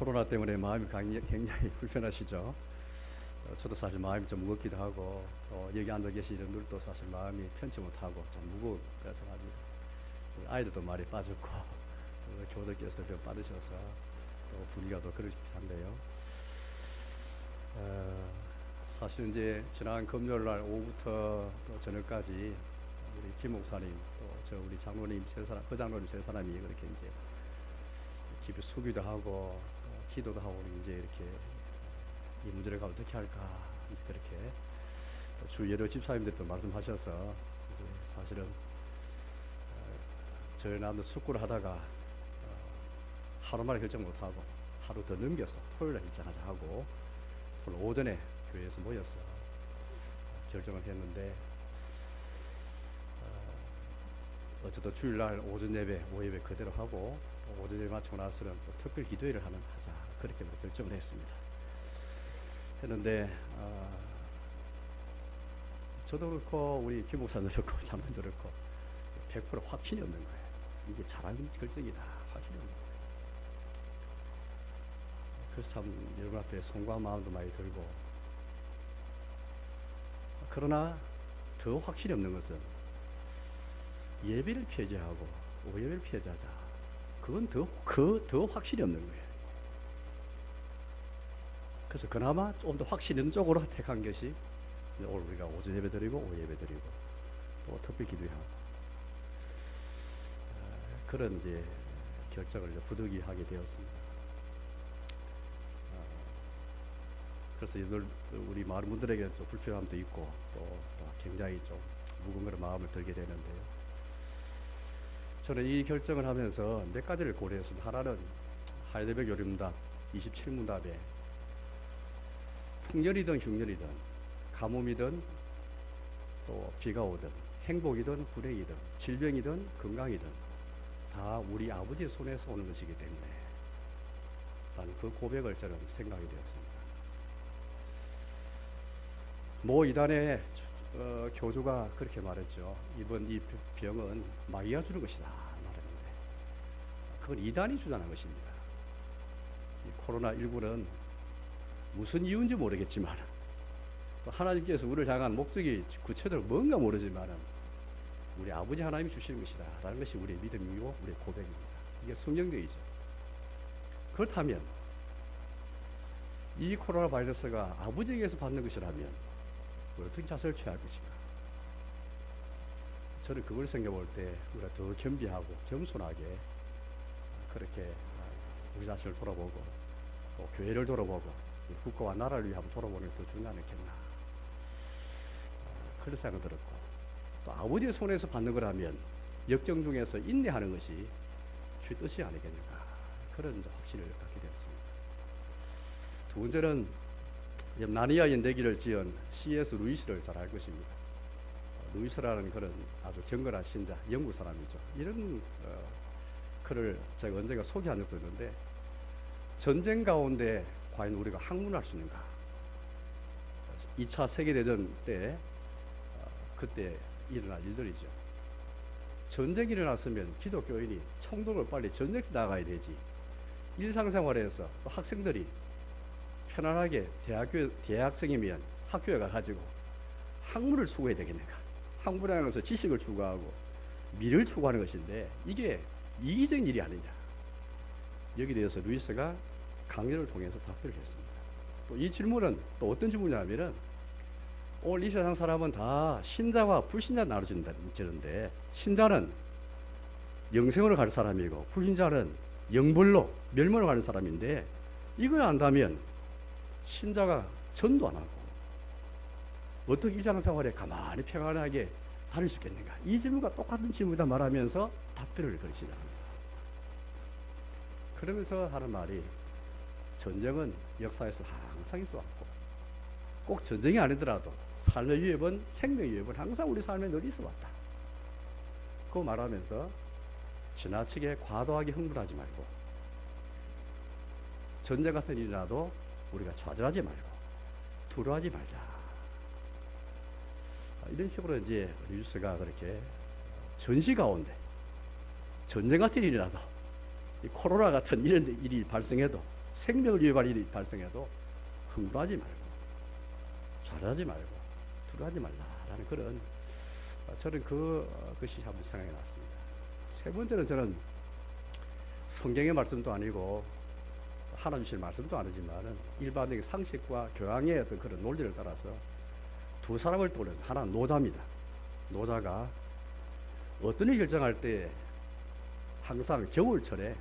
코로나 때문에 마음이 굉장히 불편하시죠? 저도 사실 마음이 좀 무겁기도 하고, 또 여기 앉아 계시는 분들도 사실 마음이 편치 못하고 좀 무거운 것 같아가지고, 아이들도 말이 빠졌고, 교우들께서 좀 빠르셔서 또 분위기가 더 그렇한데요. 사실 이제 지난 금요일 날 오후부터 또 저녁까지 우리 김 목사님 또 저 우리 장로님 세 사람, 장로님 세 사람이 그렇게 이제 기도 수기도 하고 기도도 하고 이제 이렇게 이 문제를 어떻게 할까 그렇게 주 여러 집사님들도 말씀하셔서 사실은 저희 남들 숙고를 하다가 하루 만에 결정 못하고 하루 더 넘겨서 토요일에 결정하자 하고 오늘 오전에 교회에서 모여서 결정을 했는데 어쨌든 주일날 오전 예배, 오후 예배 그대로 하고 오전 예배 마치고 나서는 또 특별 기도회를 하자 그렇게 결정을 했습니다. 했는데 저도 그렇고 우리 김 목사님도 그렇고 장로님도 그렇고 100% 확신이 없는 거예요. 이게 잘한 결정이다 확신이 없는 거예요. 그래서 참 여러분 앞에 송구한 마음도 많이 들고, 그러나 더 확신이 없는 것은 예배를 폐지하고 오예배를 폐지하자. 그건 더 확신이 없는 거예요. 그래서 그나마 좀 더 확신 있는 쪽으로 택한 것이 오늘 우리가 오전 예배 드리고 오후 예배 드리고 또 특별 기도하고 그런 이제 결정을 이제 부득이하게 되었습니다. 그래서 늘 우리 많은 분들에게 좀 불편함도 있고 또 굉장히 좀 무거운 그런 마음을 들게 되는데요. 저는 이 결정을 하면서 몇 가지를 고려했습니다. 하나는 하이델베르 교리문답 27문답에 풍년이든 흉년이든 가뭄이든 또 비가 오든 행복이든 불행이든 질병이든 건강이든 다 우리 아버지의 손에서 오는 것이기 때문에 라는 그 고백을 저는 생각이 되었습니다. 모 이단의 교주가 그렇게 말했죠. 이번 이 병은 마귀가 주는 것이다 말했는데 그건 이단이 주장한 것입니다. 이 코로나19는 무슨 이유인지 모르겠지만 하나님께서 우리를 향한 목적이 구체적으로 뭔가 모르지만 우리 아버지 하나님이 주시는 것이다 라는 것이 우리의 믿음이고 우리의 고백입니다. 이게 성경적이죠. 그렇다면 이 코로나 바이러스가 아버지에게서 받는 것이라면 어떻게 자세를 취할 것인가? 저는 그걸 생각해 볼 때 우리가 더 겸비하고 겸손하게 그렇게 우리 자신을 돌아보고 또 교회를 돌아보고 국가와 나라를 위해 한번 돌아보는 게 더 중요하지 않겠나? 그런 생각이 들었고 또 아버지의 손에서 받는 거라면 역경 중에서 인내하는 것이 주의 뜻이 아니겠는가? 그런 확신을 갖게 되었습니다. 두 번째는 나니아 연대기를 지은 C.S. 루이스를 잘 알 것입니다. 루이스라는 그런 아주 경건한 신자, 영국 사람이죠. 이런 글을 제가 언젠가 소개한 적도 있는데 전쟁 가운데 과연 우리가 항문할 수 있는가? 2차 세계대전 때 그때 일어난 일들이죠. 전쟁이 일어났으면 기독교인이 총독을 빨리 전쟁에 나가야 되지. 일상생활에서 또 학생들이 편안하게 대학생이면 학교에 가가지고 학문을 추구해야 되겠는가? 학문이라는 것은 지식을 추구하고 미를 추구하는 것인데 이게 이기적인 일이 아니냐? 여기에 대해서 루이스가 강연을 통해서 답변을 했습니다. 또 이 질문은 또 어떤 질문이냐면은 오늘 이 세상 사람은 다 신자와 불신자 나눠진다는데 신자는 영생으로 갈 사람이고 불신자는 영벌로 멸망을 가는 사람인데 이걸 안다면 신자가 전도 안 하고 어떻게 일상생활에 가만히 평안하게 다닐 수 있겠는가? 이 질문과 똑같은 질문이다 말하면서 답변을 그러시다. 그러면서 하는 말이 전쟁은 역사에서 항상 있어왔고 꼭 전쟁이 아니더라도 삶의 위협은 생명의 위협은 항상 우리 삶에 늘 있어왔다. 그 말하면서 지나치게 과도하게 흥분하지 말고 전쟁 같은 일이라도 우리가 좌절하지 말고 두려워하지 말자. 이런 식으로 이제 루이스가 그렇게 전시 가운데 전쟁 같은 일이라도 이 코로나 같은 이런 일이 발생해도 생명을 위협할 일이 발생해도 흥분하지 말고 좌절하지 말고 두려워하지 말라라는 그런 저는 그것이 한번 생각이 났습니다. 세 번째는 저는 성경의 말씀도 아니고 하나님 주신 말씀도 아니지만은 일반적인 상식과 교양의 어떤 그런 논리를 따라서 두 사람을 떠올린 하나는 노자입니다. 노자가 어떤 일 결정할 때 항상 겨울철에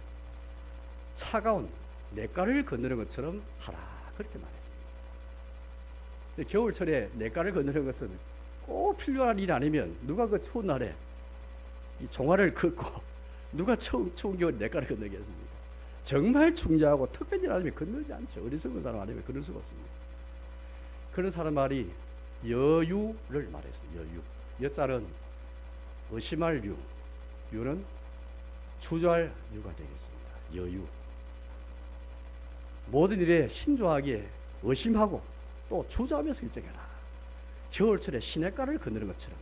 차가운 냇가를 건너는 것처럼 하라 그렇게 말했습니다. 겨울철에 냇가를 건너는 것은 꼭 필요한 일이 아니면 누가 그 추운 날에 이 종아리를 걷고 누가 추운 겨울 냇가를 건너겠습니까? 정말 중요하고 특별한 일 아니면 건너지 않죠. 어리석은 사람 아니면 건널 수가 없습니다. 그런 사람 말이 여유를 말했습니다. 여유. 여자는 의심할 유, 유는 주저할 유가 되겠습니다. 여유. 모든 일에 신중하게 의심하고 또 주저하면서 결정해라. 겨울철에 시냇가를 건너는 것처럼.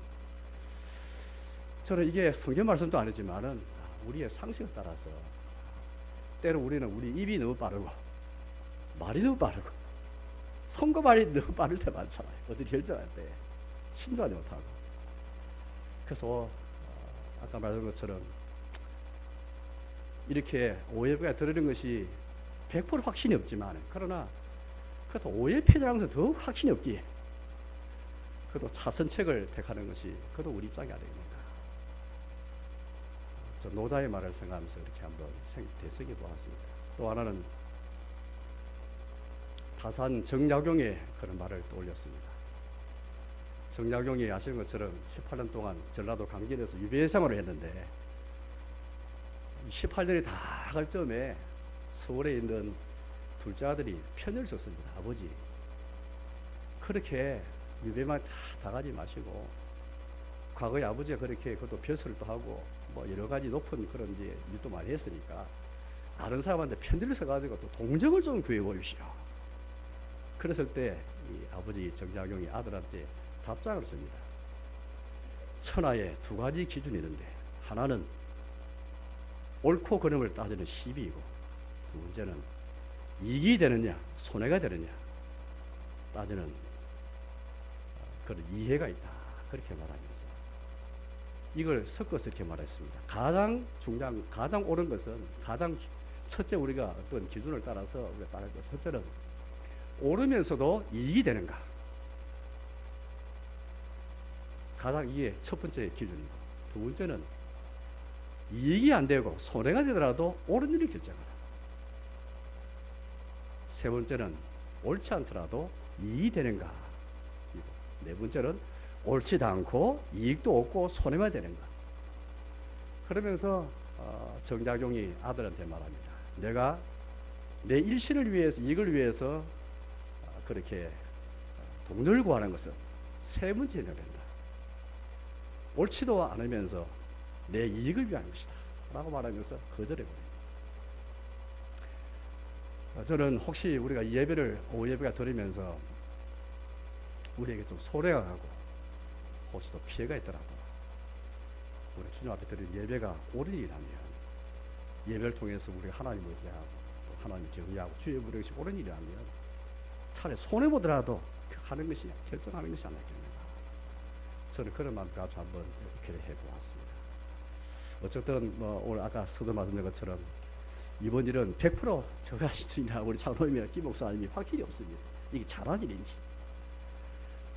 저는 이게 성경 말씀도 아니지만은 우리의 상식에 따라서 때로 우리는 우리 입이 너무 빠르고 말이 너무 빠르고 손과 발이 너무 빠를 때 많잖아요. 어디 결정할 때 신중하지 못하고. 그래서 아까 말한 것처럼 이렇게 오해가 들으는 것이 100% 확신이 없지만 그러나 그래도 오해 표현하면서 더욱 확신이 없기에 그래도 차선책을 택하는 것이 그래도 우리 입장이 아닙니까? 저 노자의 말을 생각하면서 이렇게 한번 되새겨 보았습니다. 또 하나는 다산 정약용의 그런 말을 떠올렸습니다. 정약용이 아시는 것처럼 18년 동안 전라도 강진에서 유배 생활을 했는데 18년이 다 갈 즈음에 서울에 있는 둘째 아들이 편지를 썼습니다. 아버지 그렇게 유배만 다 가지 마시고 과거에 아버지가 그렇게 그것도 벼슬을 또 하고 뭐 여러 가지 높은 그런 이제 일도 많이 했으니까 다른 사람한테 편지를 써가지고 또 동정을 좀 구해 보십시오. 그랬을 때 이 아버지 정약용이 아들한테 답장을 씁니다. 천하에 두 가지 기준이 있는데 하나는 옳고 그름을 따지는 시비이고 두 번째는 이익이 되느냐 손해가 되느냐 따지는 그런 이해가 있다. 그렇게 말하면서 이걸 섞어서 이렇게 말했습니다. 가장 중요한 가장 옳은 것은 가장 첫째 우리가 어떤 기준을 따라서 우리가 따를 것 첫째는 옳으면서도 이익이 되는가 가장 이게 첫 번째 기준이고 두 번째는 이익이 안 되고 손해가 되더라도 옳은 일을 결정하라. 세 번째는 옳지 않더라도 이익이 되는가. 네 번째는 옳지도 않고 이익도 없고 손해만 되는가. 그러면서 정약용이 아들한테 말합니다. 내가 내 일신을 위해서 이익을 위해서 그렇게 돈을 구하는 것은 세 번째나 된다. 옳지도 않으면서 내 이익을 위한 것이다 라고 말하면서 거절해버립니다. 저는 혹시 우리가 예배를 오후 예배가 드리면서 우리에게 좀 소외가 가고 혹시 또 피해가 있더라도 우리 주님 앞에 드리는 예배가 옳은 일이라면 예배를 통해서 우리가 하나님을 의지하고 또 하나님을 경외하고 주의 부르는 것이 옳은 일이라면 차라리 손해보더라도 하는 것이 결정하는 것이 아니겠는가. 저는 그런 마음 가지고 한번 이렇게 해보았습니다. 어쨌든 뭐 오늘 아까 서도 말씀드린 것처럼 이번 일은 100% 저가 하시니라 우리 장로님이나 김 목사님이 확신이 없습니다. 이게 잘한 일인지.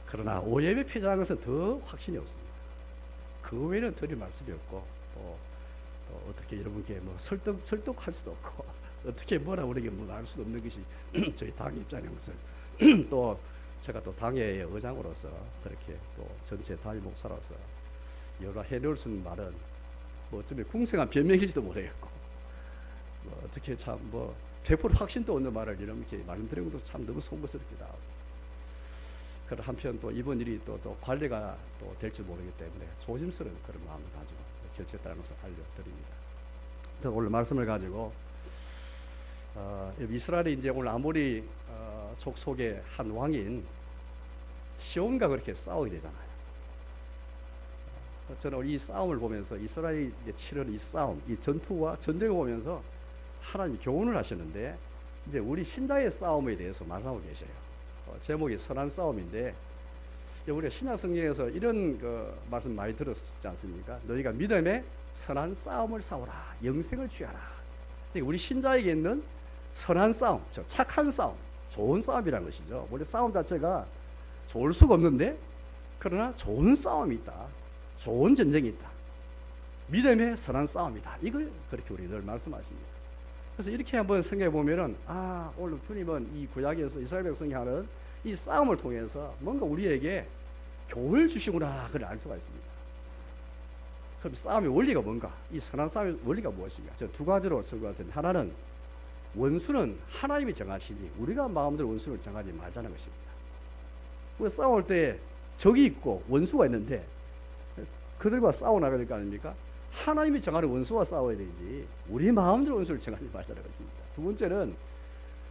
그러나 오예배 표장한 것은 더 확신이 없습니다. 그 외에는 드릴 말씀이 없고 또 어떻게 여러분께 뭐 설득할 수도 없고 어떻게 뭐라 우리에게 뭐 알 수도 없는 것이 저희 당의 입장인 것을 또 제가 또 당회의 의장으로서 그렇게 또 전체 담임 목사로서 여러 해놓을 수 있는 말은 뭐 어쩌면 궁색한 변명일지도 모르겠고 뭐 어떻게 참 뭐 100% 확신도 없는 말을 이렇게 말씀드리는 것도 참 너무 송구스럽기도 하고 그런 한편 또 이번 일이 또 관리가 또 될지 모르기 때문에 조심스러운 그런 마음을 가지고 결정했다는 것을 알려드립니다. 그래서 오늘 말씀을 가지고 이스라엘이 이제 오늘 아모리 족속의 한 왕인 시온과 그렇게 싸우게 되잖아요. 저는 이 싸움을 보면서 이스라엘이 치르는 이 싸움, 이 전투와 전쟁을 보면서 하나님이 교훈을 하시는데 이제 우리 신자의 싸움에 대해서 말하고 계셔요. 제목이 선한 싸움인데, 우리가 신약 성경에서 이런 말씀 많이 들었지 않습니까? 너희가 믿음의 선한 싸움을 싸우라, 영생을 취하라. 우리 신자에게 있는 선한 싸움, 착한 싸움, 좋은 싸움이라는 것이죠. 원래 싸움 자체가 좋을 수가 없는데, 그러나 좋은 싸움이 있다, 좋은 전쟁이 있다, 믿음의 선한 싸움이다, 이걸 그렇게 우리 늘 말씀하십니다. 그래서 이렇게 한번 생각해 보면은, 오늘 주님은 이 구약에서 이스라엘 백성이 하는 이 싸움을 통해서 뭔가 우리에게 교훈을 주시구나, 그걸 알 수가 있습니다. 그럼 싸움의 원리가 뭔가, 이 선한 싸움의 원리가 무엇인가? 저 두 가지로 쓸 것 같은데, 하나는 원수는 하나님이 정하시니 우리가 마음대로 원수를 정하지 말자는 것입니다. 우리가 싸울 때 적이 있고 원수가 있는데 그들과 싸워 나가야 될 거 아닙니까? 하나님이 정하는 원수와 싸워야 되지 우리 마음대로 원수를 정하지 말자는 것입니다. 두 번째는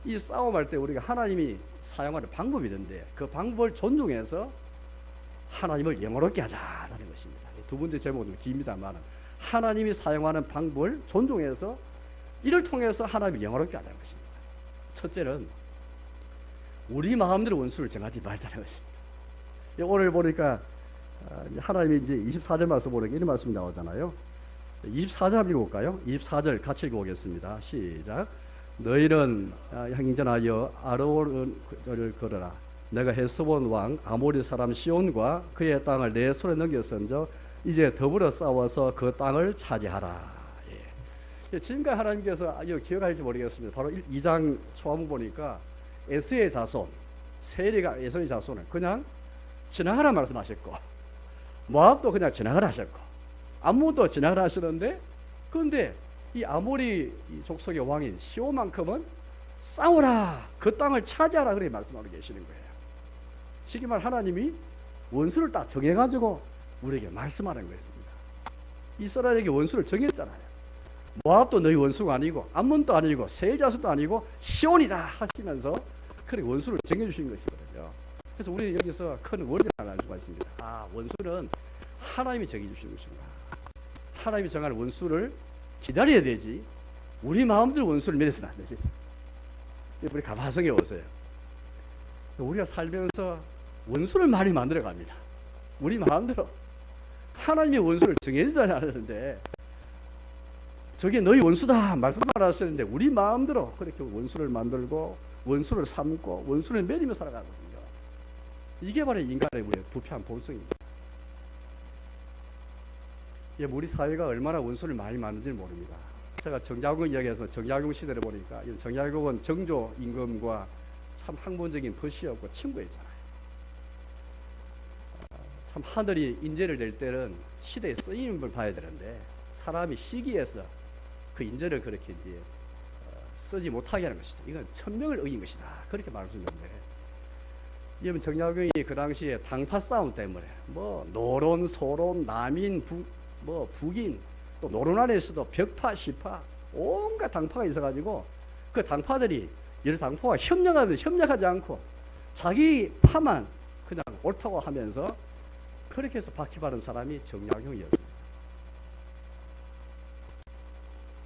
이 싸움할 때 우리가 하나님이 사용하는 방법이 있는데 그 방법을 존중해서 하나님을 영화롭게 하자라는 것입니다. 두 번째 제목은 좀 깁니다만, 하나님이 사용하는 방법을 존중해서 이를 통해서 하나님을 영화롭게 하자는 것입니다. 첫째는 우리 마음대로 원수를 정하지 말자는 것입니다. 오늘 보니까 하나님이 이제 24절 말씀 보니까 이런 말씀이 나오잖아요. 24절 한번 읽어볼까요? 24절 같이 읽어보겠습니다. 시작. 너희는 행전하여 아르논을 걸어라. 내가 헤스본 왕 아모리 사람 시온과 그의 땅을 내 손에 넘겼은즉 이제 더불어 싸워서 그 땅을 차지하라. 지금까지 하나님께서 이거 기억할지 모르겠습니다. 바로 2장 초반 보니까 에스의 자손, 세리가 에서의 자손을 그냥 지나가라 말씀하셨고, 모압도 그냥 지나가라 하셨고, 암몬도 지나가라 하시는데, 그런데 이 아모리 족속의 왕인 시온만큼은 싸우라, 그 땅을 차지하라, 그렇게 말씀하고 계시는 거예요. 쉽게 말 하나님이 원수를 딱 정해가지고 우리에게 말씀하는 것입니다. 이스라엘에게 원수를 정했잖아요. 모압도 너희 원수가 아니고 암몬도 아니고 세일 자손도 아니고 시온이다 하시면서 그렇게 원수를 정해주신 것이거든요. 그래서 우리는 여기서 큰 원리를 알 수가 있습니다. 원수는 하나님이 정해주시는 것인가. 하나님이 정할 원수를 기다려야 되지 우리 마음대로 원수를 맺어서는 안 되지. 우리 가만히 생각해 보세요. 우리가 살면서 원수를 많이 만들어 갑니다. 우리 마음대로 하나님의 원수를 정해주지 않았는데 저게 너희 원수다 말씀만 하시는데 우리 마음대로 그렇게 원수를 만들고 원수를 삼고 원수를 매리며 살아가거든요. 이게 바로 인간의 우리의 부패한 본성입니다. 우리 사회가 얼마나 원수를 많이 만드는지 모릅니다. 제가 정약용 이야기해서 정약용 시대를 보니까 정약용은 정조 임금과 참 학문적인 벗이었고 친구였잖아요. 참 하늘이 인재를 낼 때는 시대의 쓰임을 봐야 되는데 사람이 시기에서 그 인재를 그렇게 이제 쓰지 못하게 하는 것이다. 이건 천명을 어긴 것이다. 그렇게 말할 수 있는데, 이러면 정약용이 그 당시에 당파 싸움 때문에 뭐 노론, 소론, 남인, 북인, 또 노론 안에서도 벽파, 시파 온갖 당파가 있어가지고 그 당파들이 여러 당파와 협력하지 않고 자기 파만 그냥 옳다고 하면서 그렇게 해서 박해받은 사람이 정약용이었습니다.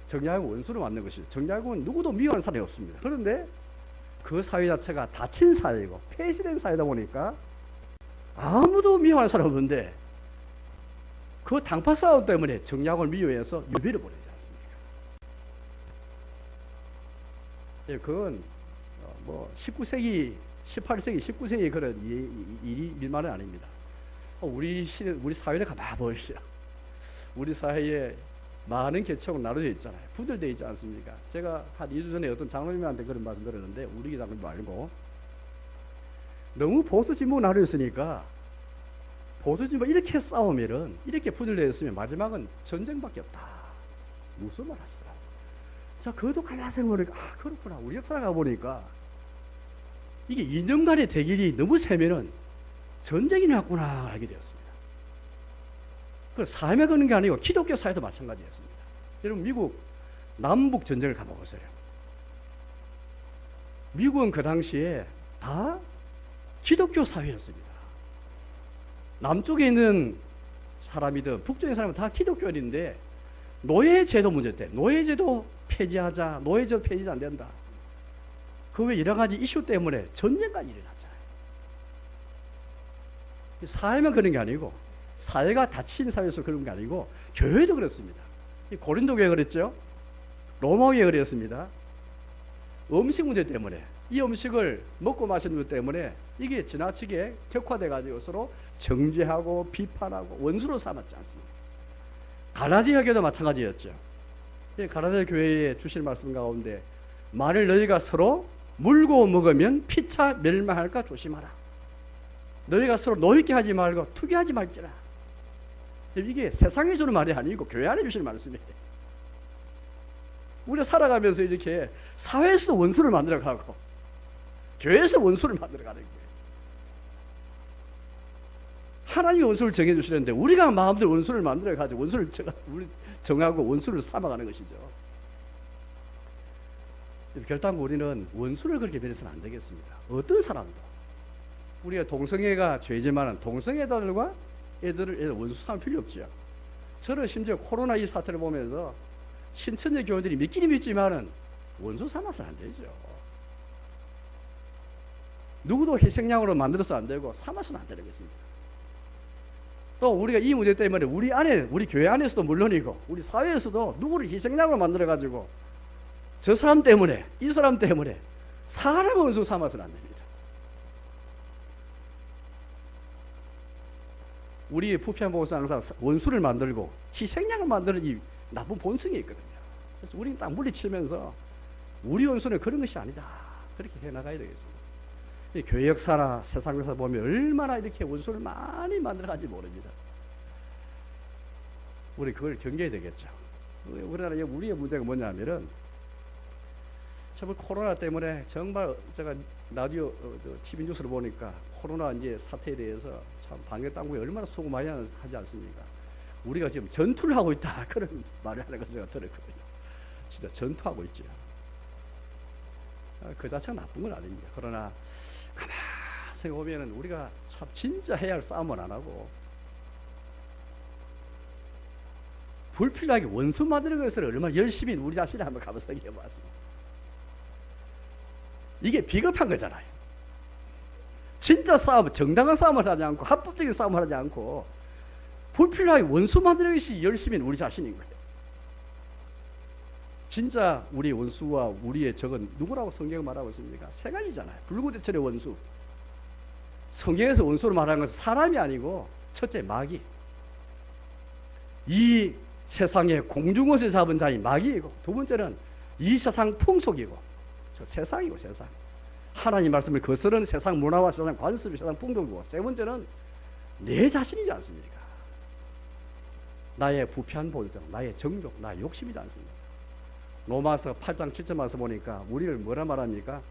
정약용 원수를 만든 것이죠. 정약용은 누구도 미워하는 사람이 없습니다. 그런데 그 사회 자체가 닫힌 사회이고 폐쇄된 사회다 보니까 아무도 미워하는 사람이 없는데 그 당파 싸움 때문에 정약용을 미워해서 유배를 보내지 않습니까? 그건 뭐 19세기, 18세기, 19세기 그런 일만은 아닙니다. 우리 사회를 가만히 보십시오. 우리 사회에 많은 계층으로 나눠져 있잖아요. 분열되어 있지 않습니까? 제가 한 2주 전에 어떤 장로님한테 그런 말씀 들었는데, 우리 장로님 말고 너무 보수 진보 나눠져 있으니까 보수 진보 이렇게 싸우면은, 이렇게 분열되어 있으면 마지막은 전쟁밖에 없다. 무슨 말 하시더라고요. 자, 그것도 가만히 생각해보니까 그렇구나. 우리 역사를 가보니까 이게 이념간의 대결이 너무 세면은 전쟁이 났구나 알게 되었습니다. 그 사회에 거는 게 아니고 기독교 사회도 마찬가지였습니다. 여러분 미국 남북 전쟁을 가보세요. 미국은 그 당시에 다 기독교 사회였습니다. 남쪽에 있는 사람이든 북쪽에 있는 사람은 다 그 외 여러 가지 이슈 때문에 전쟁까지 일어났잖아요. 사회만 그런 게 아니고, 사회가 닫힌 사회에서 그런 게 아니고 교회도 그렇습니다. 고린도 교회 그랬죠. 로마 교회 그랬습니다. 음식 문제 때문에, 이 음식을 먹고 마시는 것 때문에 이게 지나치게 격화돼 가지고 서로 정죄하고 비판하고 원수로 삼았지 않습니까? 갈라디아 교회도 마찬가지였죠. 갈라디아 교회에 주실 말씀 가운데, 만일 너희가 서로 물고 먹으면 피차 멸망할까 조심하라. 너희가 서로 노엽게 하지 말고 투기하지 말지라. 이게 세상에 주는 말이 아니고 교회 안에 주실 말씀이에요. 우리가 살아가면서 이렇게 사회에서 원수를 만들어가고 교회에서 원수를 만들어가는 거예요. 하나님이 원수를 정해주시는데 우리가 마음대로 원수를 만들어가지고 원수를 정하고 원수를 삼아가는 것이죠. 결단 우리는 원수를 그렇게 변해서는 안 되겠습니다. 어떤 사람도. 우리가 동성애가 죄지만 동성애자들과 애들 원수 삼을 필요 없지요. 저는 심지어 코로나 이 사태를 보면서 신천지 교인들이 믿기는 믿지만은 원수 삼아서는 안 되죠. 누구도 희생양으로 만들어서 안 되고 삼아서는 안 되는 것입니다. 또 우리가 이 문제 때문에 우리 안에, 우리 교회 안에서도 물론이고 우리 사회에서도 누구를 희생양으로 만들어 가지고 저 사람 때문에, 이 사람 때문에 사람을 원수 삼아서는 안 됩니다. 우리의 부패한 보고서 항상 원수를 만들고 희생양을 만드는 이 나쁜 본성이 있거든요. 그래서 우리는 딱 물리치면서 우리 원수는 그런 것이 아니다, 그렇게 해나가야 되겠습니다. 이 교회 역사나 세상 역사 보면 얼마나 이렇게 원수를 많이 만들어가지 모릅니다. 우리 그걸 경계해야 되겠죠. 우리나라 우리의 문제가 뭐냐면은, 참 코로나 때문에 정말 제가 라디오, TV 뉴스를 보니까 코로나 이제 사태에 대해서 참 방역 당국이 얼마나 수고 많이 하지 않습니까? 우리가 지금 전투를 하고 있다, 그런 말을 하는 것을 제가 들었거든요. 진짜 전투하고 있죠. 그 자체가 나쁜 건 아닙니다. 그러나 가만히 생각해보면 우리가 참 진짜 해야 할 싸움을 안 하고 불필요하게 원수 만드는 것을 얼마나 열심히 우리 자신이 한번 가만히 생각해봤습니다. 이게 비겁한 거잖아요. 진짜 싸움, 정당한 싸움을 하지 않고 합법적인 싸움을 하지 않고 불필요하게 원수 만드는 것이 열심히 우리 자신인 거예요. 진짜 우리 원수와 우리의 적은 누구라고 성경은 말하고 있습니까? 세 가지잖아요. 불구대천의 원수. 성경에서 원수로 말하는 것은 사람이 아니고, 첫째 마귀. 이 세상의 공중옷을 잡은 자인 마귀이고, 두 번째는 이 세상 풍속이고, 세상이고 세상. 하나님 말씀을 거스르는 세상 문화와 세상 관습, 세상 풍속이고, 세 번째는 내 자신이지 않습니까? 나의 부패한 본성, 나의 정욕, 나의 욕심이지 않습니까? 로마서 8장 7절 말씀 보니까 우리를 뭐라 말합니까?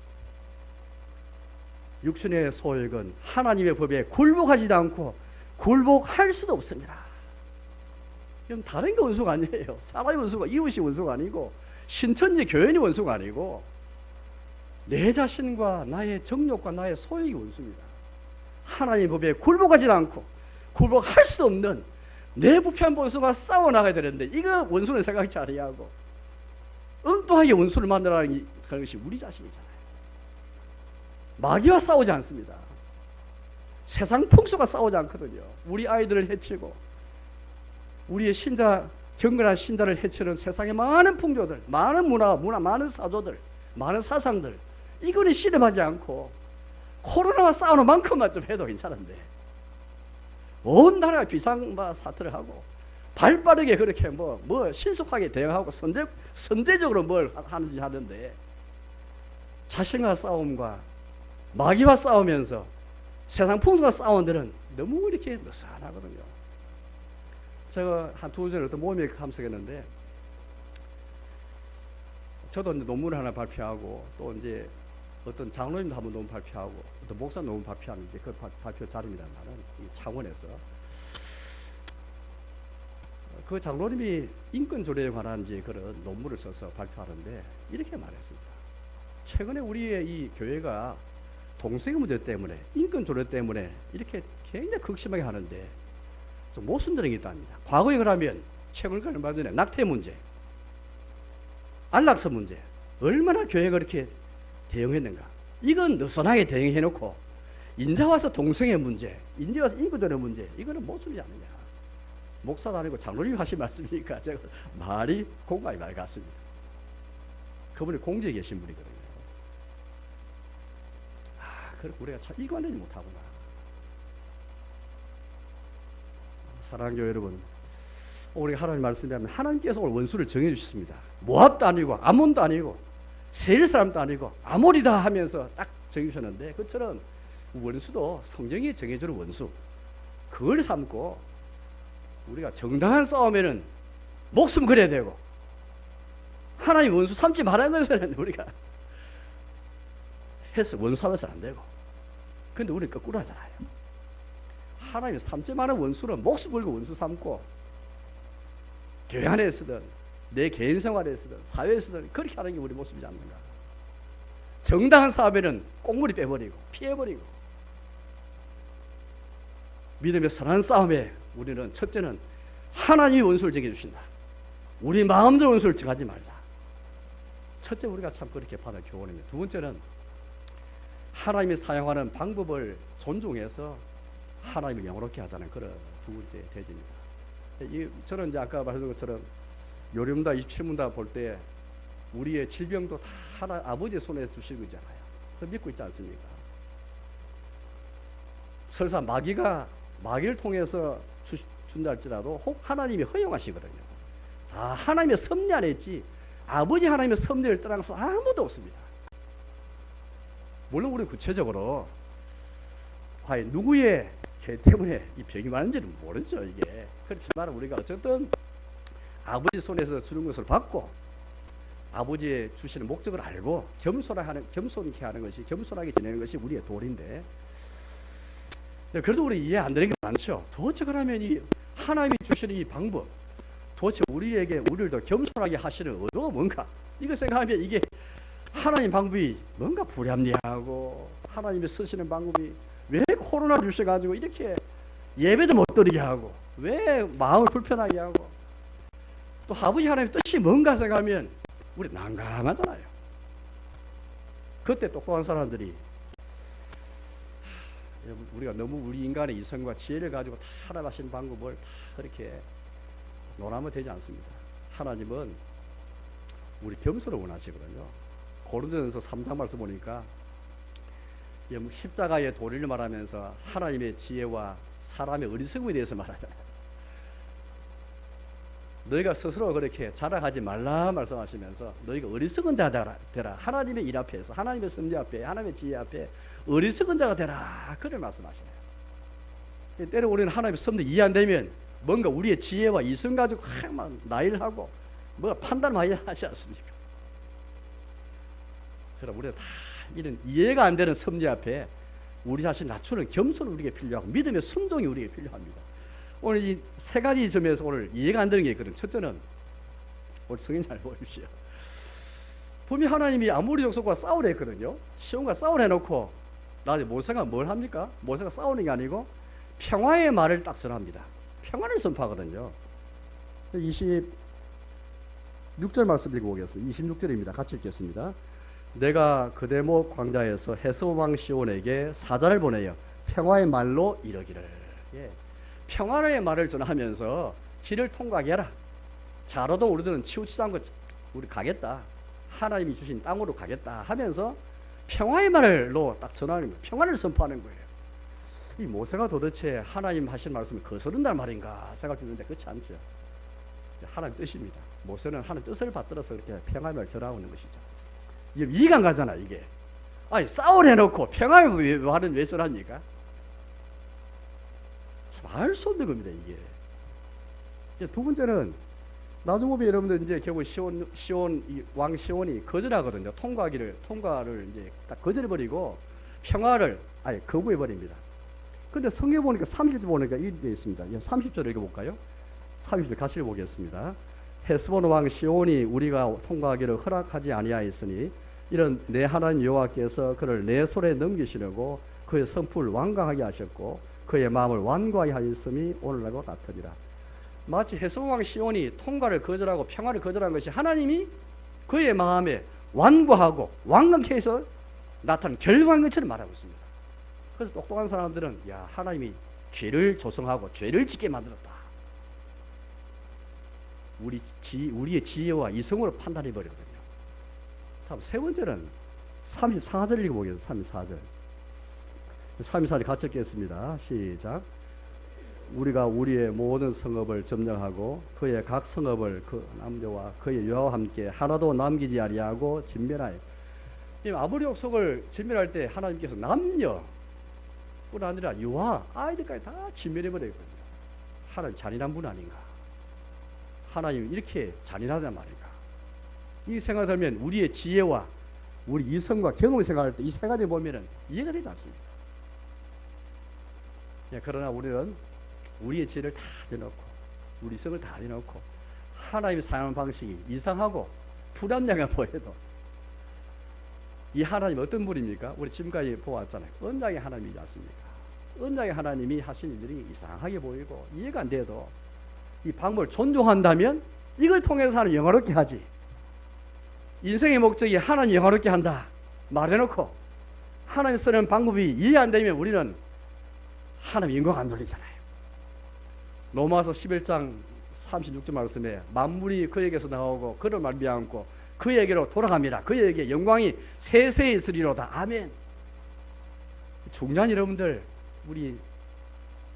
육신의 소욕은 하나님의 법에 굴복하지도 않고 굴복할 수도 없습니다. 이건 다른 게 원수가 아니에요. 사람이 원수가, 이웃이 원수가 아니고 신천지 교인이 원수가 아니고 내 자신과 나의 정욕과 나의 소욕이 원수입니다. 하나님의 법에 굴복하지 않고 굴복할 수 없는 내 부패한 본성과 싸워나가야 되는데, 이거 원수는 생각지 아니하고 엉뚱하게 원수를 만들어가는 것이 우리 자신이잖아요. 마귀와 싸우지 않습니다. 세상 풍수가 싸우지 않거든요. 우리 아이들을 해치고 우리의 신자, 경건한 신자를 해치는 세상의 많은 풍조들, 많은 문화, 많은 사조들, 많은 사상들, 이거는 씨름하지 않고 코로나와 싸우는 만큼만 좀 해도 괜찮은데, 온 나라가 비상 사태를 하고 발빠르게 그렇게 뭐 신속하게 대응하고 선제적으로 뭘 하는지 하는데, 자신과 싸움과 마귀와 싸우면서 세상 풍수와 싸우는 데는 너무 이렇게 느슨하거든요. 제가 한 두 주 전에 어떤 모임에 참석했는데, 저도 이제 논문을 하나 발표하고, 또 이제 어떤 장로님도 한번 논문 발표하고, 어떤 목사 논문 발표하는 이제 그 발표 자리입니다만은, 이 창원에서 그 장로님이 인권 조례에 관한 이제 그런 논문을 써서 발표하는데 이렇게 말했습니다. 최근에 우리의 이 교회가 동성애 문제 때문에, 인권 조례 때문에 이렇게 굉장히 극심하게 하는데 좀 모순되는 게 있답니다. 과거에 그러면 최근 얼마 전에 낙태 문제, 안락사 문제, 얼마나 교회가 그렇게 대응했는가? 이건 느슨하게 대응해놓고 인자 와서 동성애 문제, 인자 와서 인구전의 문제, 이거는 모순이지 않느냐. 목사도 아니고 장로님 하신 말씀이니까 제가 말이 공감이 말 같습니다. 그분이 공지에 계신 분이거든요. 그럼 우리가 참 이관되지 못하구나. 사랑하는 교회 여러분, 우리가 하나님 말씀하면 하나님께서 오늘 원수를 정해주셨습니다. 모압도 아니고 아몬도 아니고 세일 사람도 아니고 아모리다 하면서 딱 정해주셨는데, 그처럼 원수도 성경이 정해주는 원수, 그걸 삼고 우리가 정당한 싸움에는 목숨 걸어야 되고, 하나님 원수 삼지 말라는 것은 우리가 해서 원수하면서 안 되고, 근데 우리는 거꾸로 하잖아요. 하나님 삼지 말라는 원수는 목숨 걸고 원수 삼고, 교회 안에서든 내 개인 생활에서든 사회에서든 그렇게 하는 게 우리 모습이지 않는가. 정당한 싸움에는 꽁무니 빼버리고 피해버리고, 믿음의 선한 싸움에 우리는 첫째는 하나님이 원수를 정해주신다. 우리 마음대로 원수를 정하지 말자. 첫째, 우리가 참 그렇게 받은 교훈입니다. 두 번째는 하나님이 사용하는 방법을 존중해서 하나님을 영원롭게 하자는 그런 두 번째 대지입니다. 저는 이제 아까 말했던 것처럼 요림다 27문답 볼 때 우리의 질병도 다 하나 아버지의 손에 주시는 거잖아요. 그 믿고 있지 않습니까? 설사 마귀를 통해서 준다 할지라도 혹 하나님이 허용하시거든요. 다 하나님의 섭리 안에 있지 아버지 하나님의 섭리를 떠난 것은 아무도 없습니다. 물론 우리 구체적으로 과연 누구의 죄 때문에 이 병이 많은지는 모르죠. 이게 그렇지만 우리가 어쨌든 아버지 손에서 주는 것을 받고 아버지의 주시는 목적을 알고 겸손케 하는 것이, 겸손하게 지내는 것이 우리의 도리인데, 그래도 우리 이해 안 되는 게 많죠. 도대체 그러면 이 하나님이 주시는 이 방법, 도대체 우리를 더 겸손하게 하시는 의도가 뭔가? 이거 생각하면 이게 하나님 방법이 뭔가 불합리하고, 하나님이 쓰시는 방법이 왜 코로나를 주셔가지고 이렇게 예배도 못 드리게 하고, 왜 마음을 불편하게 하고, 또 아버지 하나님의 뜻이 뭔가 생각하면 우리 난감하잖아요. 그때 똑똑한 사람들이 우리가 너무 우리 인간의 이성과 지혜를 가지고 다 하나님 하시는 방법을 다 그렇게 논하면 되지 않습니다. 하나님은 우리 겸손을 원하시거든요. 고린도전서 3장 말씀 보니까 십자가의 도리를 말하면서 하나님의 지혜와 사람의 어리석음에 대해서 말하잖아요. 너희가 스스로 그렇게 자랑하지 말라 말씀하시면서 너희가 어리석은 자가 되라. 하나님의 일 앞에서, 하나님의 섭리 앞에, 하나님의 지혜 앞에 어리석은 자가 되라. 그를 말씀하시네요. 때로 우리는 하나님의 섭리 이해 안 되면 뭔가 우리의 지혜와 이성 가지고 막 나일을 하고 뭐가 판단을 많이 하지 않습니까? 그럼 우리가 다 이런 이해가 안 되는 섭리 앞에 우리 자신 낮추는 겸손이 우리에게 필요하고 믿음의 순종이 우리에게 필요합니다. 오늘 이 세 가지 점에서 오늘 이해가 안 되는 게 있거든요. 첫째는 우리 성인 잘 보십시오. 분명히 하나님이 아모리 족속과 싸우려 했거든요. 시온과 싸우려 해놓고 나중에 모세가 뭘 합니까? 모세가 싸우는 게 아니고 평화의 말을 딱 전합니다. 평화를 선포하거든요. 26절 말씀 읽어보겠습니다. 26절입니다. 같이 읽겠습니다. 내가 그대목 광야에서 헤스본 왕 시온에게 사자를 보내어 평화의 말로 이르기를. 예. 평화의 말을 전하면서 길을 통과하게 해라. 자로도 우리들은 치우치지 않고 우리 가겠다. 하나님이 주신 땅으로 가겠다 하면서 평화의 말로 딱 전하는 거예요. 평화를 선포하는 거예요. 이 모세가 도대체 하나님 하신 말씀을 거스른다는 말인가 생각 드는데 그렇지 않죠. 하나님 뜻입니다. 모세는 하나님 뜻을 받들어서 그렇게 평화의 말을 전하고 있는 것이죠. 이게 이해가 안 가잖아. 이게 아니 싸우려 해놓고 평화의 말은 왜 전합니까? 알 수 없는 겁니다. 이게 두 번째는 나중에 보면 여러분들 이제 결국 왕 시온이 거절하거든요. 통과를 이제 딱 거절해버리고 평화를 아예 거부해버립니다. 근데 성경 보니까 30절 보니까 이렇게 되어 있습니다. 30절 읽어볼까요? 30절 같이 읽어보겠습니다. 헤스본 왕 시온이 우리가 통과하기를 허락하지 아니하였으니 이런 내 하나님 여호와께서 그를 내 손에 넘기시려고 그의 성품을 완강하게 하셨고 그의 마음을 완고하게 하였음이 오늘날과 같으리라. 마치 헤스본 왕 시온이 통과를 거절하고 평화를 거절한 것이 하나님이 그의 마음에 완고하고 완강케 해서 나타난 결과인 것처럼 말하고 있습니다. 그래서 똑똑한 사람들은 야, 하나님이 죄를 조성하고 죄를 짓게 만들었다. 우리의 지혜와 이성으로 판단해 버리거든요. 다음 세 번째는 34절 읽어보겠습니다. 34절. 34절 같이 읽겠습니다. 시작. 우리가 우리의 모든 성읍을 점령하고 그의 각 성읍을 그 남녀와 그의 여아와 함께 하나도 남기지 아니하고 진멸하여. 아버지 약속을 진멸할 때 하나님께서 남녀 뿐 아니라 여아 아이들까지 다 진멸해 버리거든요. 하나님 잔인한 분 아닌가? 하나님 이렇게 잔인하단 말인가? 이 생각하면 우리의 지혜와 우리 이성과 경험을 생각할 때 이 세 가지 보면은 이해가 되지 않습니다. 그러나 우리는 우리의 지혜를 다 내놓고 우리 이성을 다 내놓고 하나님이 사용하는 방식이 이상하고 불합리하게 보여도 이 하나님 어떤 분입니까? 우리 지금까지 보았잖아요. 언약의 하나님이지 않습니까? 언약의 하나님이 하신 일들이 이상하게 보이고 이해가 안 돼도 이 방법을 존중한다면 이걸 통해서 하나님 영화롭게 하지. 인생의 목적이 하나님 영화롭게 한다 말해놓고 하나님 쓰는 방법이 이해 안 되면 우리는 하나님 영광 안 돌리잖아요. 로마서 11장 36절 말씀에 만물이 그에게서 나오고 그를 말미암고 그에게로 돌아갑니다. 그에게 영광이 세세히 있으리로다. 아멘. 중요한 여러분들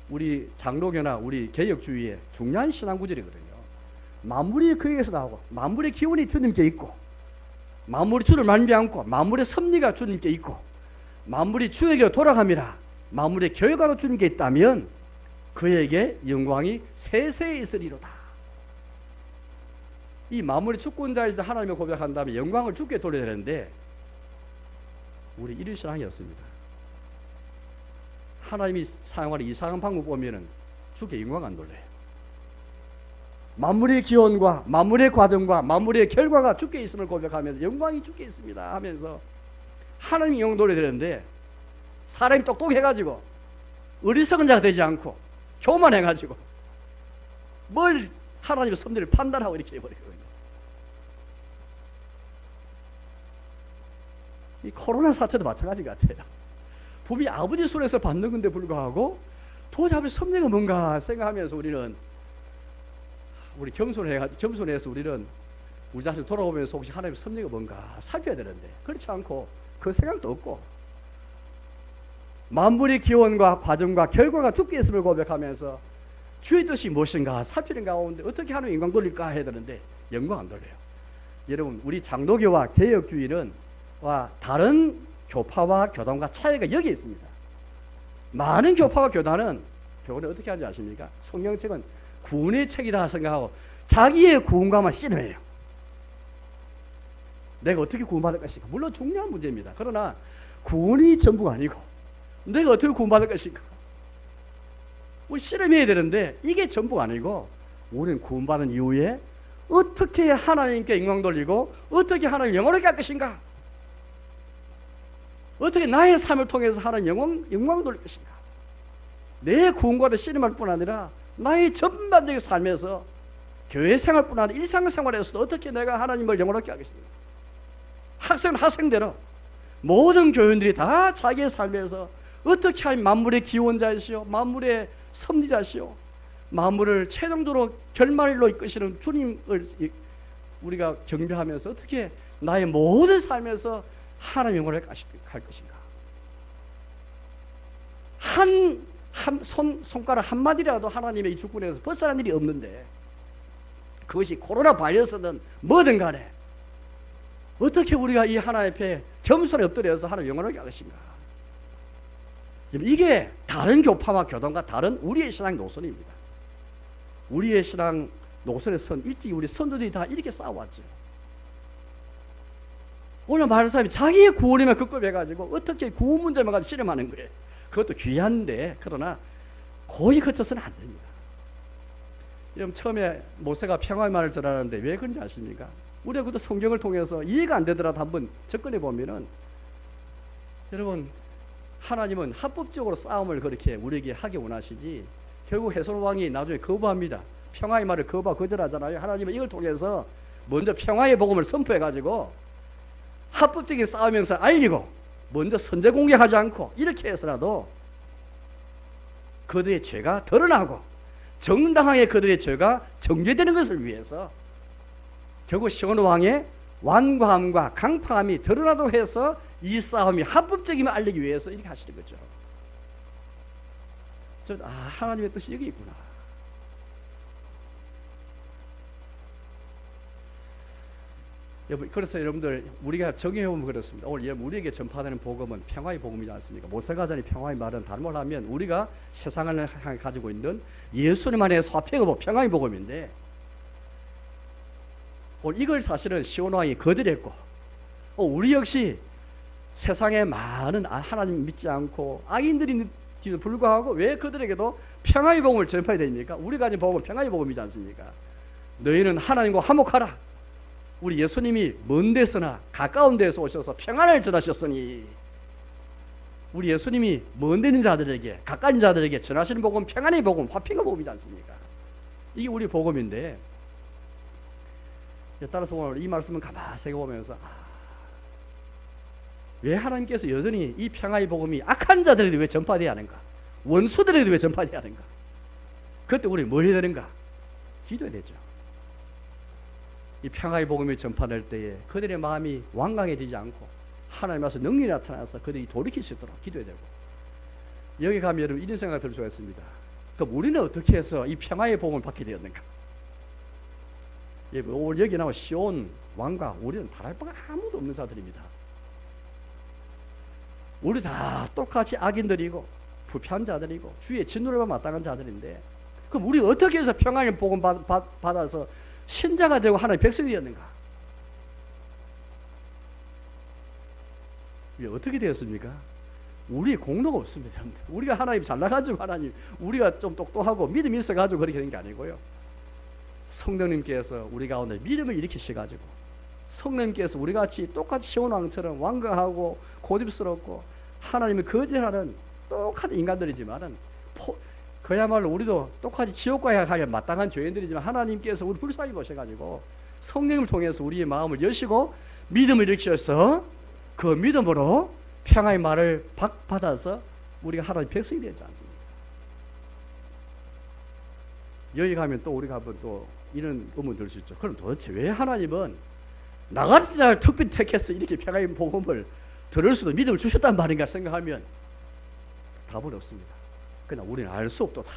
우리 장로교나 우리 개혁주의의 중요한 신앙구절이거든요. 만물이 그에게서 나오고 만물의 기운이 주님께 있고 만물이 주를 말미암고 만물의 섭리가 주님께 있고 만물이 주에게로 돌아갑니다. 만물의 결과로 주님께 있다면 그에게 영광이 세세히 있으리로다. 이 만물의 주권자이시다 하나님을 고백한 다음에 영광을 주께 돌려야 되는데 우리 이런 신앙이었습니다. 하나님이 사용하는 이상한 방법 보면은 주께 영광 안 돌려요. 만물의 기원과 만물의 과정과 만물의 결과가 주께 있음을 고백하면서 영광이 주께 있습니다 하면서 하나님 영광 돌려야 되는데 사람이 똑똑해가지고 어리석은 자가 되지 않고 교만해가지고 뭘 하나님의 섭리를 판단하고 이렇게 해버리거든요. 이 코로나 사태도 마찬가지 같아요. 분명히 아버지 손에서 받는 건데 불구하고 도대체 아버지 섭리가 뭔가 생각하면서 우리 겸손해서 우리는 우리 자신 돌아보면서 혹시 하나님의 섭리가 뭔가 살펴야 되는데 그렇지 않고 그 생각도 없고 만물의 기원과 과정과 결과가 주께 있음을 고백하면서 주의 뜻이 무엇인가 살피는 가운데 어떻게 하나님 영광 돌릴까 해야 되는데 영광 안 돌려요. 여러분 우리 장로교와 개혁주의는 다른 교파와 교단과 차이가 여기 있습니다. 많은 교파와 교단은 어떻게 하는지 아십니까? 성경책은 구원의 책이다 생각하고 자기의 구원과만 씨름해요. 내가 어떻게 구원받을 것인가? 물론 중요한 문제입니다. 그러나 구원이 전부가 아니고 내가 어떻게 구원받을 것인가? 우리 씨름해야 되는데 이게 전부가 아니고 우리는 구원받은 이후에 어떻게 하나님께 영광 돌리고 어떻게 하나님 영원하게 할 것인가? 어떻게 나의 삶을 통해서 하나님 영광 돌릴 것인가? 내 구원과도 씨름할 뿐 아니라 나의 전반적인 삶에서 교회 생활뿐 아니라 일상생활에서도 어떻게 내가 하나님을 영원하게 할 것인가? 학생은 학생대로 모든 교인들이 다 자기의 삶에서 어떻게 하면 만물의 기원자이시오 만물의 섭리자시오 만물을 최종적으로 결말로 이끄시는 주님을 우리가 경배하면서 어떻게 나의 모든 삶에서 하나님 영원을 할 것인가? 손가락 한마디라도 하나님의 이 주권에서 벗어난 일이 없는데 그것이 코로나 바이러스든 뭐든 간에 어떻게 우리가 이 하나님 앞에 겸손히 엎드려서 하나님 영원하게 할 것인가? 이게 다른 교파와 교단과 다른 우리의 신앙 노선입니다. 우리의 신앙 노선의 선 일찍이 우리 선조들이 다 이렇게 싸워왔죠. 오늘 많은 사람이 자기의 구원에만 급급해가지고 어떻게 구원 문제만 가지고 씨름하는 거예요. 그것도 귀한데 그러나 거의 거쳐서는 안 됩니다. 여러분 처음에 모세가 평화의 말을 전하는데 왜 그런지 아십니까? 우리가 그것도 성경을 통해서 이해가 안 되더라도 한번 접근해 보면은 여러분 하나님은 합법적으로 싸움을 그렇게 우리에게 하기 원하시지 결국 해솔 왕이 나중에 거부합니다. 평화의 말을 거절하잖아요. 하나님은 이걸 통해서 먼저 평화의 복음을 선포해 가지고 합법적인 싸움에서 알리고 먼저 선제 공격하지 않고 이렇게 해서라도 그들의 죄가 드러나고 정당하게 그들의 죄가 정죄되는 것을 위해서 결국 시온 왕의 완고함과 강팍함이 드러나도록 해서 이 싸움이 합법적임을 알리기 위해서 이렇게 하시는 거죠. 하나님의 뜻이 여기 있구나. 그래서 여러분들 우리가 적용해보면 그렇습니다. 오늘 우리에게 전파되는 복음은 평화의 복음이지 않습니까? 모세가전의 평화의 말은 다른 말로 하면 우리가 세상을 향해 가지고 있는 예수님 안에서 화평의 평화의 복음인데, 이걸 사실은 시온 왕이 거절했고, 우리 역시 세상에 많은 하나님 믿지 않고 악인들인지도 불구하고 왜 그들에게도 평화의 복음을 전파해야 됩니까? 우리가 가진 복음은 평화의 복음이지 않습니까? 너희는 하나님과 화목하라. 우리 예수님이 먼 데서나 가까운 데서 오셔서 평안을 전하셨으니, 우리 예수님이 먼 데 있는 자들에게 가까운 자들에게 전하시는 복음, 평안의 복음, 화평의 복음이지 않습니까? 이게 우리 복음인데, 따라서 오늘 이 말씀은 가만히 새겨보면서 왜 하나님께서 여전히 이 평화의 복음이 악한 자들에게 왜 전파되어야 하는가? 원수들에게 왜 전파되어야 하는가? 그때 우리 뭘 해야 되는가? 기도해야 되죠. 이 평화의 복음이 전파될 때에 그들의 마음이 완강해지지 않고 하나님 앞에서 능력이 나타나서 그들이 돌이킬 수 있도록 기도해야 되고, 여기 가면 여러분 이런 생각 들 수가 있습니다. 그럼 우리는 어떻게 해서 이 평화의 복음을 받게 되었는가? 오늘 여기 나와 시온 왕과 우리는 다를 바가 아무도 없는 자들입니다. 우리 다 똑같이 악인들이고 부패한 자들이고 주의 진노를 마땅한 자들인데, 그럼 우리 어떻게 해서 평안의 복음 받아서 신자가 되고 하나님의 백성이 되었는가? 어떻게 되었습니까? 우리의 공로가 없습니다. 우리가 하나님 잘나가지고 하나님 우리가 좀 똑똑하고 믿음이 있어가지고 그렇게 된 게 아니고요. 성령님께서 우리 가운데 믿음을 일으키셔가지고, 성령님께서 우리같이 똑같이 시온 왕처럼 완강하고 고집스럽고 하나님을 거절하는 똑같은 인간들이지만은 그야말로 우리도 똑같이 지옥과에 가야 마땅한 죄인들이지만 하나님께서 우리 불쌍히 보셔가지고 성령을 통해서 우리의 마음을 여시고 믿음을 일으키셔서 그 믿음으로 평화의 말을 받아서 우리가 하나님의 백성이 되지 않습니까? 여기 가면 또 우리가 한번 또 이런 의문 들 수 있죠. 그럼 도대체 왜 하나님은 나 같은 자를 특별히 택해서 이렇게 평화의 복음을 들을 수도 믿음을 주셨단 말인가 생각하면 답은 없습니다. 그러나 우리는 알 수 없도다.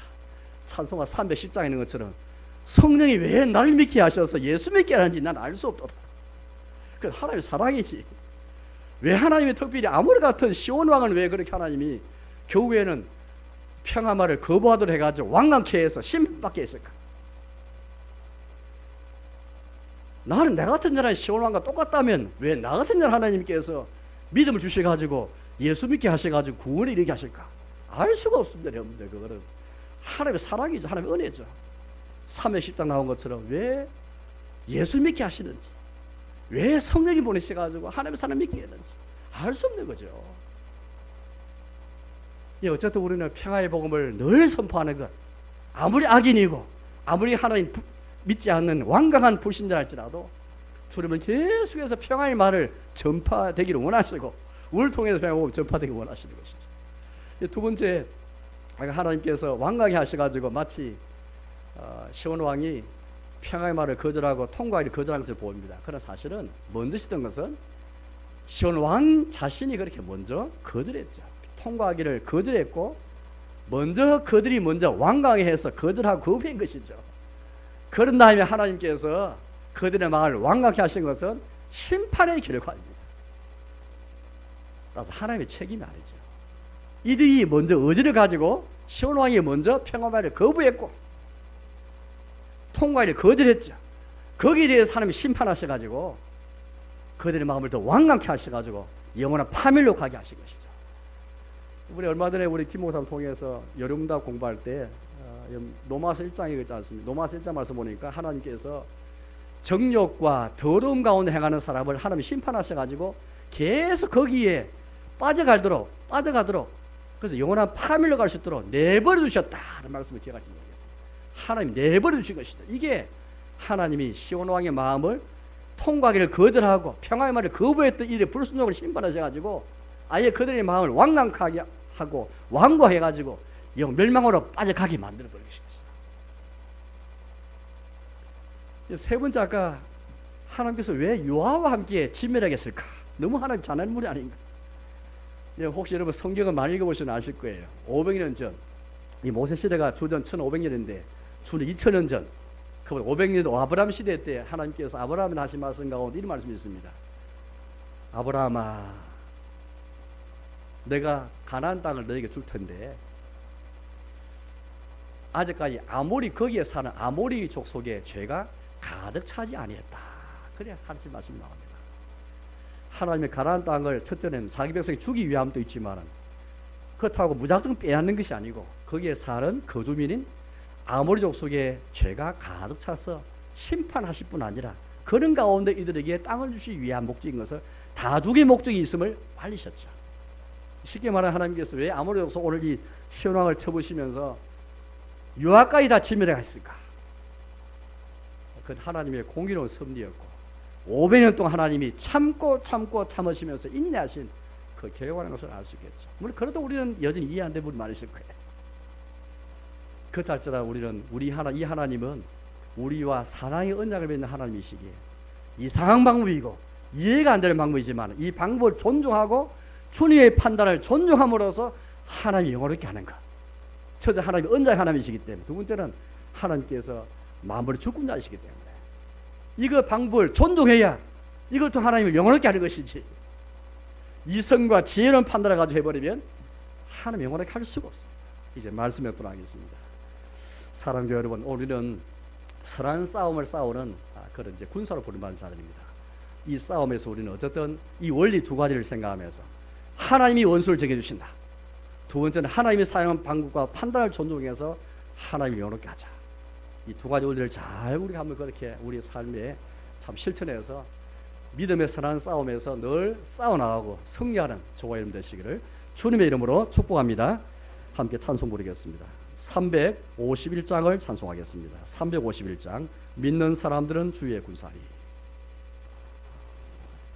찬송가 310장에 있는 것처럼 성령이 왜 나를 믿게 하셔서 예수 믿게 하는지 난 알 수 없도다. 그 하나님의 사랑이지. 왜 하나님이 특별히 아모르 같은 시온 왕을 왜 그렇게 하나님이 결국에는 평화 말을 거부하도록 해가지고 완강케 해서 심판받게 했을까? 나는 내 같은 자는 시온 왕과 똑같다면 왜 나 같은 자는 하나님께서 믿음을 주셔가지고 예수 믿게 하셔가지고 구원을 이루게 하실까? 알 수가 없습니다, 여러분들. 그거는 하나님의 사랑이죠. 하나님의 은혜죠. 310장 나온 것처럼 왜 예수 믿게 하시는지, 왜 성령이 보내셔가지고 하나님의 사람 믿게 했는지 알 수 없는 거죠. 어쨌든 우리는 평화의 복음을 늘 선포하는 것, 아무리 악인이고 아무리 하나님 믿지 않는 완강한 불신자랄지라도 주님은 계속해서 평화의 말을 전파되기를 원하시고 우리를 통해서 평화의 복음을 전파되기를 원하시는 것이죠. 두 번째, 하나님께서 완강히 하셔가지고 마치 시온 왕이 평화의 말을 거절하고 통과하기를 거절한 것을 보입니다. 그러나 사실은 먼저 시던 것은 시온 왕 자신이 그렇게 먼저 거절했죠. 통과하기를 거절했고 그들이 먼저 완강히 해서 거절하고 거부한 것이죠. 그런 다음에 하나님께서 그들의 마음을 완강히 하신 것은 심판의 결과입니다. 따라서 하나님의 책임이 아니죠. 이들이 먼저 의지를 가지고 시온 왕이 먼저 평화말을 거부했고 통과를 거절했죠. 거기에 대해서 하나님이 심판하셔가지고 그들의 마음을 더 완강케 하셔가지고 영원한 파멸로 가게 하신 것이죠. 우리 얼마 전에 우리 김목사님 통해서 여름답 공부할 때 로마서 1장에 있지 않습니까? 로마서 1장 말씀 보니까 하나님께서 정욕과 더러움 가운데 행하는 사람을 하나님이 심판하셔가지고 계속 거기에 빠져가도록 그래서 영원한 파멸로 갈 수 있도록 내버려 두셨다는 말씀을 기억하시면 되겠습니다. 하나님이 내버려 두신 것이죠. 이게 하나님이 시온 왕의 마음을 통과하기를 거절하고 평화의 말을 거부했던 일에 불순종을 심판하셔가지고 아예 그들의 마음을 완강하게 하고 완고해가지고 영 멸망으로 빠져가게 만들어버린 것입니다. 세 번째, 아까 하나님께서 왜 요아와 함께 진멸하겠을까? 너무 하나님 잔인한 분이 아닌가? 혹시 여러분 성경을 많이 읽어보시면 아실 거예요. 500년 전, 이 모세 시대가 주전 1500년인데 주는 2000년 전, 그 500년 아브라함 시대 때 하나님께서 아브라함에 하신 말씀 가운데 이런 말씀이 있습니다. 아브라함아, 내가 가나안 땅을 너에게 줄 텐데 아직까지 거기에 사는 아모리 족속의 죄가 가득 차지 아니했다. 그래 하나님 말씀이 나옵니다. 하나님의 가나안 땅을 첫째는 자기 백성이 주기 위함도 있지만 그렇다고 무작정 빼앗는 것이 아니고 거기에 사는 거주민인 아모리 족속의 죄가 가득 차서 심판하실 뿐 아니라 그런 가운데 이들에게 땅을 주시기 위한 목적인 것을 다주기 목적이 있음을 알리셨죠. 쉽게 말하면 하나님께서 왜 아모리 족속 오늘 이 시온왕을 쳐부시면서 유아까지 다 진멸해 갔을까? 그 하나님의 공의로운 섭리였고 500년 동안 하나님이 참고 참으시면서 인내하신 그 결과라는 것을 알 수 있겠죠. 물론 그래도 우리는 여전히 이해 안 되는 분이 많으실 거예요. 그렇다 할지라도 우리는 이 하나님은 우리와 사랑의 언약을 맺는 하나님이시기에 이상한 방법이고 이해가 안 되는 방법이지만 이 방법을 존중하고 주님의 판단을 존중함으로써 하나님이 영원롭게 하는 것. 첫째, 하나님이 언약의 하나님이시기 때문에. 두 번째는 하나님께서 만물의 주권자이시기 때문에 이거 방법을 존중해야 이걸 통해 하나님을 영원롭게 하는 것이지, 이성과 지혜로운 판단을 가지고 해버리면 하나님 영원하게 할 수가 없습니다. 이제 말씀에 돌아가겠습니다. 사랑하는 여러분, 우리는 선한 싸움을 싸우는 그런 이제 군사로 부름받는 자들입니다. 이 싸움에서 우리는 어쨌든 이 원리 두 가지를 생각하면서 하나님이 원수를 정해주신다. 두 번째는 하나님이 사용한 방법과 판단을 존중해서 하나님을 영원롭게 하자. 이 두 가지 원리를 잘 우리가 한번 그렇게 우리 삶에 참 실천해서 믿음의 선한 싸움에서 늘 싸워나가고 승리하는 저와 여러분 되시기를 주님의 이름으로 축복합니다. 함께 찬송 부르겠습니다. 351장을 찬송하겠습니다. 351장, 믿는 사람들은 주의 군사리.